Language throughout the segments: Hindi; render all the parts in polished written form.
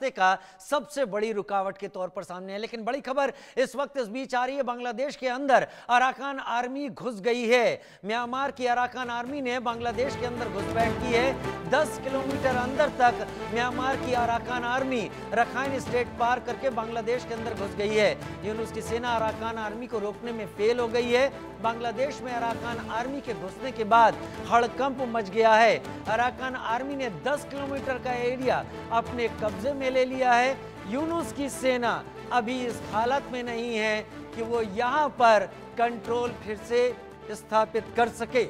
रास्ते का सबसे बड़ी रुकावट के तौर पर सामने है। लेकिन बड़ी खबर इस वक्त इस बीच आ रही है, बांग्लादेश के अंदर अराकान आर्मी घुस गई है। म्यांमार की अराकान आर्मी ने बांग्लादेश के अंदर घुसपैठ की है। 10 किलोमीटर अंदर तक म्यांमार की अराकान आर्मी रखाइन स्टेट पार करके बांग्लादेश के अंदर घुस गई है। यूनुस की सेना अराकान आर्मी को रोकने में फेल हो गई है। बांग्लादेश में अराकान आर्मी के घुसने के बाद हड़कंप मच गया है। अराकान आर्मी ने 10 किलोमीटर का एरिया अपने कब्जे में ले लिया है। यूनुस की सेना अभी इस हालत में नहीं है कि वो यहां पर कंट्रोल फिर से स्थापित कर सके।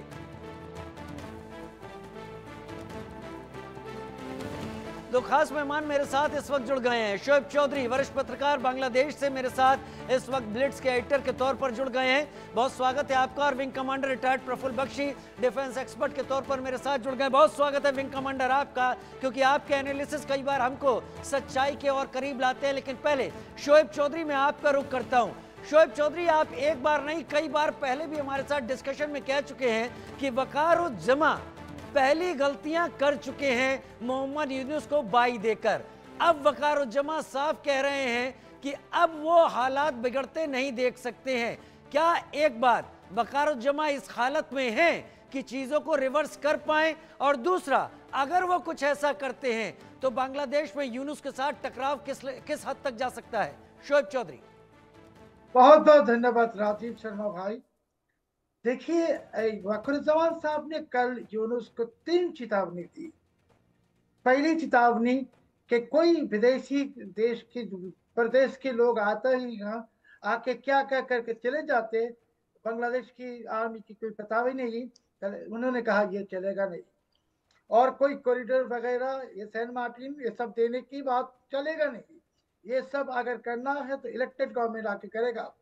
दो खास मेहमान मेरे साथ इस वक्त जुड़ गए हैं। शोएब चौधरी, वरिष्ठ पत्रकार, बांग्लादेश से मेरे साथ इस वक्त ब्लिट्स के एडिटर के तौर पर जुड़ गए हैं। बहुत स्वागत है आपका। और wing commander retired Praful Bakshi, defence expert के तौर पर मेरे साथ जुड़ गए। बहुत स्वागत है विंग कमांडर आपका, क्योंकि आपके एनालिसिस कई बार हमको सच्चाई के और करीब लाते हैं। लेकिन पहले शोएब चौधरी, मैं आपका रुख करता हूँ। शोएब चौधरी, आप एक बार नहीं कई बार पहले भी हमारे साथ डिस्कशन में कह चुके हैं कि वकारुज्जमा पहली गलतियां कर चुके हैं मोहम्मद यूनुस को बाई देकर। अब वकारुज्जमा साफ कह रहे हैं कि अब वो हालात बिगड़ते नहीं देख सकते हैं। क्या एक बात वकारुज्जमा इस हालत में हैं कि चीजों को रिवर्स कर पाएं, और दूसरा अगर वो कुछ ऐसा करते हैं तो बांग्लादेश में यूनुस के साथ टकराव किस हद तक जा सकता है? शोएब चौधरी। बहुत बहुत धन्यवाद राजीव शर्मा भाई। देखिए, वकारुज्जमान साहब ने कल यूनुस को 3 चेतावनी दी। पहली चेतावनी कि कोई विदेशी देश की प्रदेश के लोग आते ही यहाँ आके क्या क्या करके चले जाते, बांग्लादेश की आर्मी की कोई पता भी नहीं। उन्होंने कहा ये चलेगा नहीं, और कोई कॉरिडोर वगैरह ये सेंट मार्टिन ये सब देने की बात चलेगा नहीं। ये सब अगर करना है तो इलेक्टेड गवर्नमेंट आके करेगा।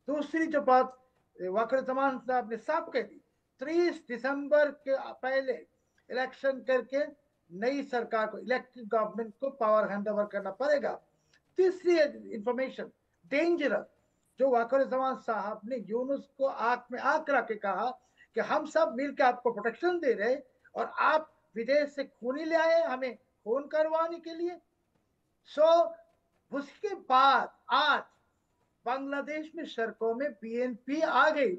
दूसरी जो बात वकारुज्जमान साहब ने साफ कह दी, 30 दिसंबर के पहले इलेक्शन करके नई सरकार को, इलेक्टेड गवर्नमेंट को पावर हैंडओवर करना पड़ेगा। तीसरी इंफॉर्मेशन डेंजरस जो वकारुज्जमान साहब ने यूनुस को आंख में आंख रख के कहा कि हम सब मिलकर आपको प्रोटेक्शन दे रहे और आप विदेश से खूनी ले आए हमें खून करवाने के लिए। उसके बाद आज बांग्लादेश में सड़कों में बीएनपी आ गई,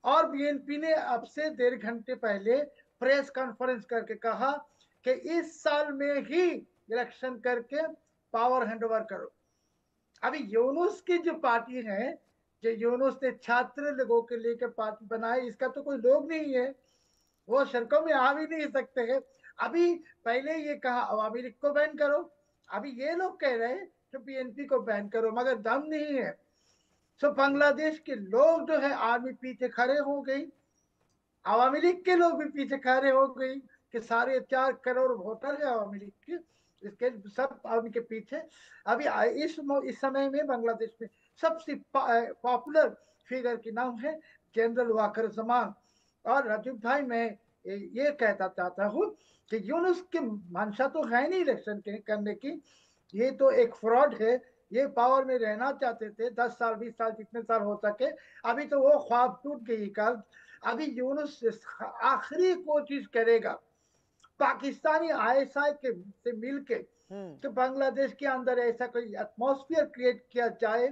और बीएनपी ने अब से 1.5 घंटे पहले प्रेस कॉन्फ्रेंस करके कहा कि इस साल में ही इलेक्शन करके पावर हैंडओवर करो। अभी यूनुस की जो पार्टी है, जो यूनुस ने छात्र लोगों के लेकर पार्टी बनाई, इसका तो कोई लोग नहीं है, वो सड़कों में आ भी नहीं सकते हैं। अभी पहले ये कहा अवामी लीग को बैन करो, अभी ये लोग कह रहे हैं तो बीएनपी को बैन करो, मगर दम नहीं है। सो बांग्लादेश के लोग जो है आर्मी पीछे खड़े हो गई, अवामी लीग के लोग भी पीछे खड़े हो गई कि 4.5 करोड़ वोटर है अवामी लीग के, इसके सब आर्मी के पीछे। अभी इस समय में बांग्लादेश में सबसे पॉपुलर फिगर की नाम है जनरल वकारुज्जमान। और राजीव भाई, मैं ये कहता चाहता हूँ कि यूनुस की मंशा तो है नहीं इलेक्शन करने की, ये तो एक फ्रॉड है। ये पावर में रहना चाहते थे 10 साल 20 साल जितने साल हो सके, अभी तो वो ख्वाब टूट गई कल। अभी यूनुस आखिरी कोशिश करेगा पाकिस्तानी आईएसआई के से मिलके तो बांग्लादेश के अंदर ऐसा कोई एटमॉस्फेयर क्रिएट किया जाए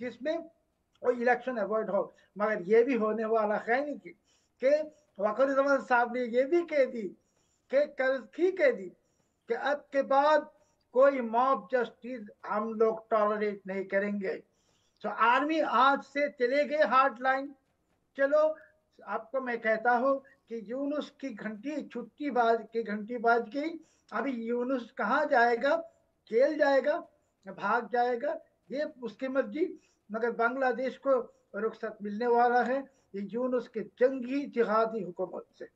जिसमें वो इलेक्शन अवॉइड हो, मगर ये भी होने वाला है नहीं कि वकारुज्जमान साहब ने ये भी कह दी कि कल ही कह दी कि अब के बाद कोई मॉब जस्टिस हम लोग टॉलरेट नहीं करेंगे। तो आर्मी आज से चले गए हार्ड लाइन। चलो, आपको मैं कहता हूँ कि यूनुस की घंटी घंटी बाज गई। अभी यूनुस कहाँ जाएगा? जेल जाएगा, भाग जाएगा, ये उसकी मर्जी, मगर बांग्लादेश को रुखसत मिलने वाला है ये यूनुस के जंगी जिहादी हुकूमत से।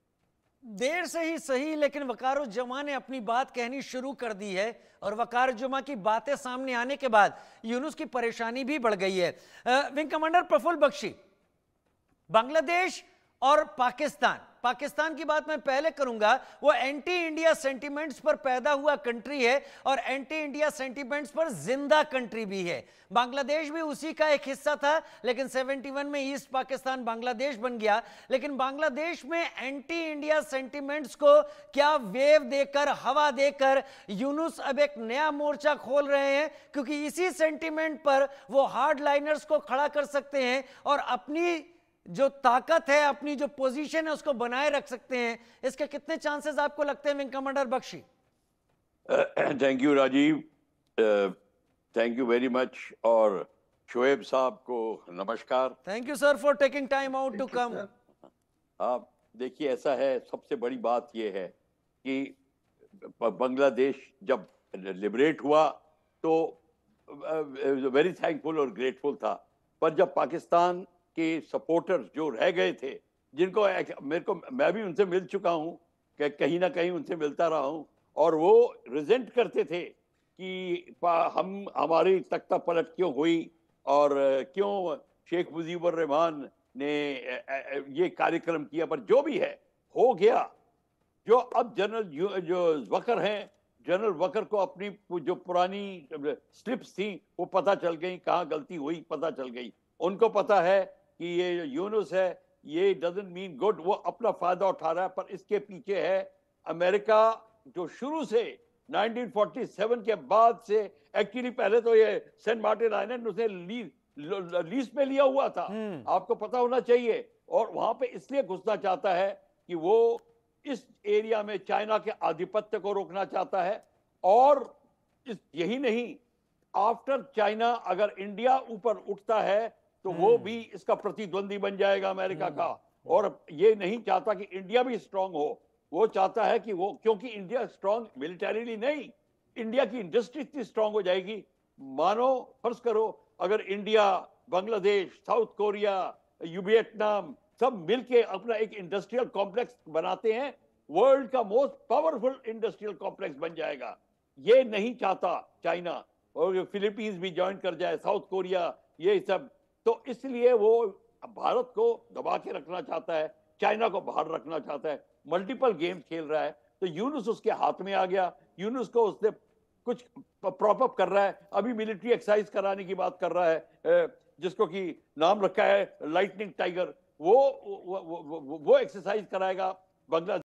देर से ही सही, लेकिन वकारुज्जमा ने अपनी बात कहनी शुरू कर दी है, और वकारुज्जमा की बातें सामने आने के बाद यूनुस की परेशानी भी बढ़ गई है। विंग कमांडर प्रफुल्ल बख्शी, बांग्लादेश और पाकिस्तान की बात मैं पहले करूंगा। वो एंटी इंडिया सेंटिमेंट्स पर पैदा हुआ कंट्री है और एंटी इंडिया सेंटिमेंट्स पर जिंदा कंट्री भी है। बांग्लादेश भी उसी का एक हिस्सा था, लेकिन 71 में ईस्ट पाकिस्तान बांग्लादेश बन गया। लेकिन बांग्लादेश में एंटी इंडिया सेंटिमेंट्स को क्या वेव देकर, हवा देकर यूनुस अब एक नया मोर्चा खोल रहे हैं, क्योंकि इसी सेंटिमेंट पर वो हार्ड लाइनर्स को खड़ा कर सकते हैं और अपनी जो ताकत है, अपनी जो पोजीशन है, उसको बनाए रख सकते हैं। इसके कितने चांसेस आपको लगते हैं wing commander Bakshi? Thank you Rajiv, thank you very much. और शोएब साहब को नमस्कार। Thank you sir for taking time out to come. आप देखिए, ऐसा है, सबसे बड़ी बात यह है कि बांग्लादेश जब लिबरेट हुआ तो वेरी थैंकफुल और ग्रेटफुल था, पर जब पाकिस्तान के सपोर्टर्स जो रह गए थे, जिनको मैं भी उनसे मिल चुका हूं, कि कहीं ना कहीं उनसे मिलता रहा हूं, और वो रिजेंट करते थे कि हमारी तख्ता पलट क्यों हुई और क्यों शेख मुजीबुर रहमान ने ये कार्यक्रम किया। पर जो भी है हो गया। जो अब जो वकर हैं, जनरल वकर को अपनी जो पुरानी स्लिप्स थी वो पता चल गई, कहाँ गलती हुई पता चल गई। उनको पता है कि ये यूनुस है, ये डजंट मीन गुड, वो अपना फायदा उठा रहा है। पर इसके पीछे है अमेरिका, जो शुरू से 1947 के बाद से, एक्चुअली पहले तो ये सेंट मार्टिन आइलैंड उसे लीज पे लिया हुआ था, आपको पता होना चाहिए। और वहां पे इसलिए घुसना चाहता है कि वो इस एरिया में चाइना के आधिपत्य को रोकना चाहता है। और यही नहीं, आफ्टर चाइना अगर इंडिया ऊपर उठता है तो वो भी इसका प्रतिद्वंदी बन जाएगा अमेरिका का। और ये नहीं चाहता कि इंडिया भी स्ट्रांग हो, वो चाहता है कि वो, क्योंकि इंडिया स्ट्रांग मिलिटरीली नहीं, इंडिया की इंडस्ट्री इतनी स्ट्रांग हो जाएगी। मानो फर्ज करो अगर India, Bangladesh, south Korea, Vietnam सब मिलके अपना एक इंडस्ट्रियल कॉम्प्लेक्स बनाते हैं, वर्ल्ड का मोस्ट पावरफुल इंडस्ट्रियल कॉम्प्लेक्स बन जाएगा। ये नहीं चाहता चाइना, और फिलीपींस भी ज्वाइन कर जाए, साउथ कोरिया, ये सब। तो इसलिए वो भारत को दबा के रखना चाहता है, चाइना को बाहर रखना चाहता है, मल्टीपल गेम्स खेल रहा है। तो यूनुस उसके हाथ में आ गया। यूनुस को उसने कुछ प्रॉप अप कर रहा है, अभी मिलिट्री एक्सरसाइज कराने की बात कर रहा है, जिसको कि नाम रखा है लाइटनिंग टाइगर। वो एक्सरसाइज कराएगा बांग्लादेश